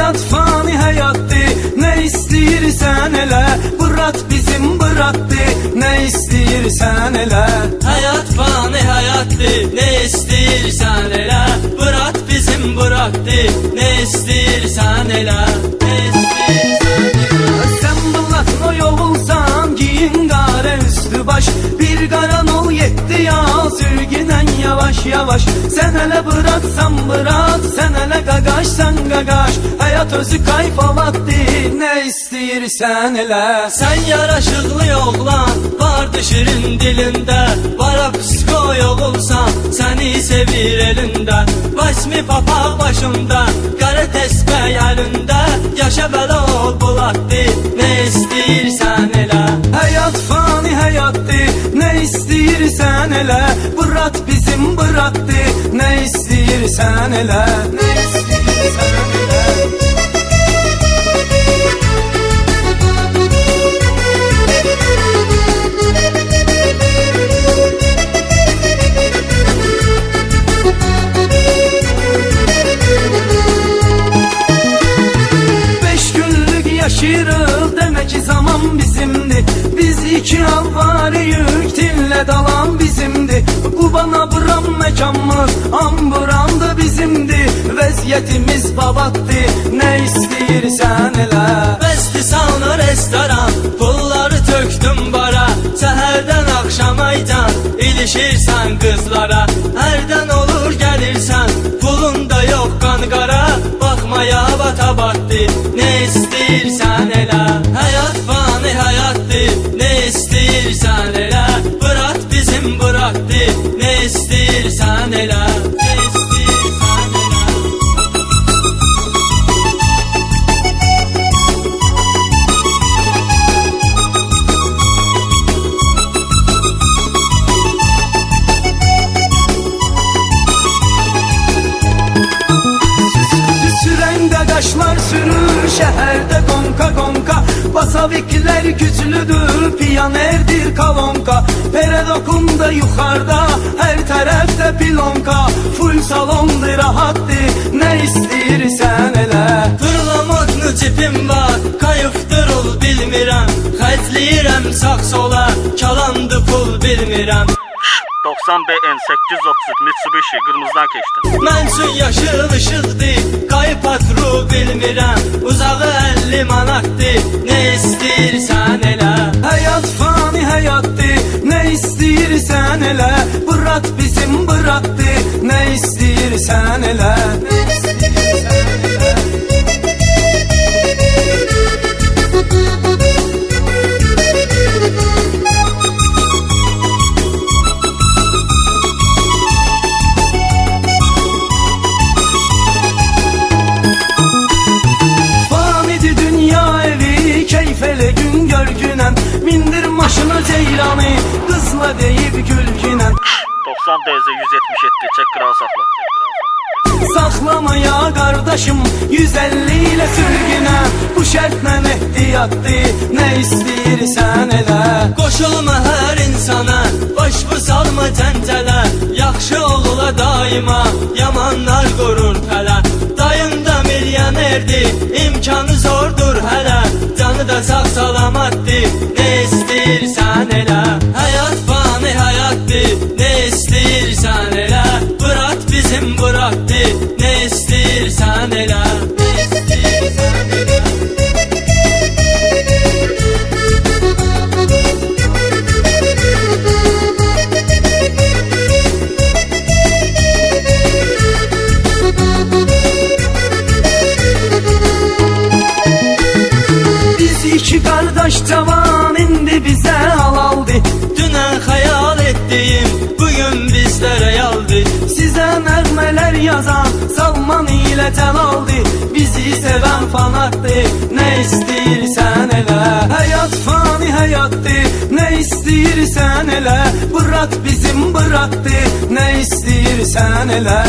Hayat fani hayatdır, ne istəyirsən elə. Bırat bizim bıraktı, ne istəyirsən elə. Hayat fani hayatdır, ne istəyirsən elə. Bırat bizim bıraktı, ne istəyirsən elə. Sen bılatma yolulsan, giyin qara üstü baş. Bir qaran ol yetti ya, sürgünen yavaş yavaş. Sen hele bıraksan bırak, sen hele qaqaşsan qaqaş. Hayat özü kayfalatdı, ne istəyirsən elə. Sen yaraşıqlı oğlan, vardı şirin dilinde. Vara psikoyog olsan, seni sevir elinde. Basmi papaq başımda, qara təsbih əlində. Yaşa bəla ol bulatdı, ne istəyirsən elə. Hayat fani hayatdır, ne istəyirsən elə. Bırat bizim bıraktı, ne istəyirsən elə. Ne istəyirsən elə. Yaşırıq demek ki zaman bizimdi. Biz iki alvarıyıq, dinle dalan bizimdi. Bu bana buram mekanımız, amburamdı bizimdi. Vəziyyətimiz babatdı, ne istəyirsən elə. Bəsdi salını restoran, pulları töktüm bara. Səhərdən axşamaycan, ilişirsən qızlara. Hərdən olur gəlirsən, pulun da yox qanqara. Baxmaya bata batdı, ne istəyirsən elə. Hayat fani hayatdır, ne istəyirsən elə. Bırat bizim bıraktı, ne istəyirsən elə. Ne istəyirsən elə. Qaşlar sürür şəhərdə qonqa qonqa. Basaviklər güclüdür, piyanerdir kalonka. Peredokunda yuxarda, hər tərəfdə pilonka. Full salondur, rahatdır, nə istəyirsən elə. Fırlamatlı cipim var, kayıqdır ol bilmirəm. Xərcləyirəm sağ sola, kalandı pul bilmirəm. 90 BN 830 Mitsubishi qırmızıdan keçdim. Mən üçün yaşıl ışıqdır, qayı patru bilmirəm. Uzağı 50 manatdır, ne istəyirsən elə. Hayat fani hayatdır, ne istəyirsən elə. Bırat bizim bıraktı, ne istəyirsən elə. Ne istəyirsən elə. Keyfele gün görgünəm, mindir maşını ceyranı, qızla deyib gülgünəm. 90 DZ 177 çek kral saxla. Saxlamaya qardaşım 150 ilə sürgünəm. Bu şərtlə ehtiyatlı, nə istəyirsən elə. Qoşulma hər insana, baş bu salma cəncələ. Yaxşı oğula daima, yamanlar qurur pələ. Dayın da milyonerdir, imkanı zordur hələ. Canı da sağ salamatdır, ne istəyirsən elə. Hayat fani hayatdır, ne istəyirsən elə. Bırat bizim bıraktı, ne istəyirsən elə. Ne istəyirsən elə. İki kardeş cavan indi bize halaldı. Dünən xəyal etdiyim bugün bizdə realdı. Sizə nəğmələr yazan Salman ilə Cəlaldı. Bizi sevən fanatdı, nə istəyirsən elə. Hayat fani hayatdır, nə istəyirsən elə. Bırat bizim bıraktı, nə istəyirsən elə.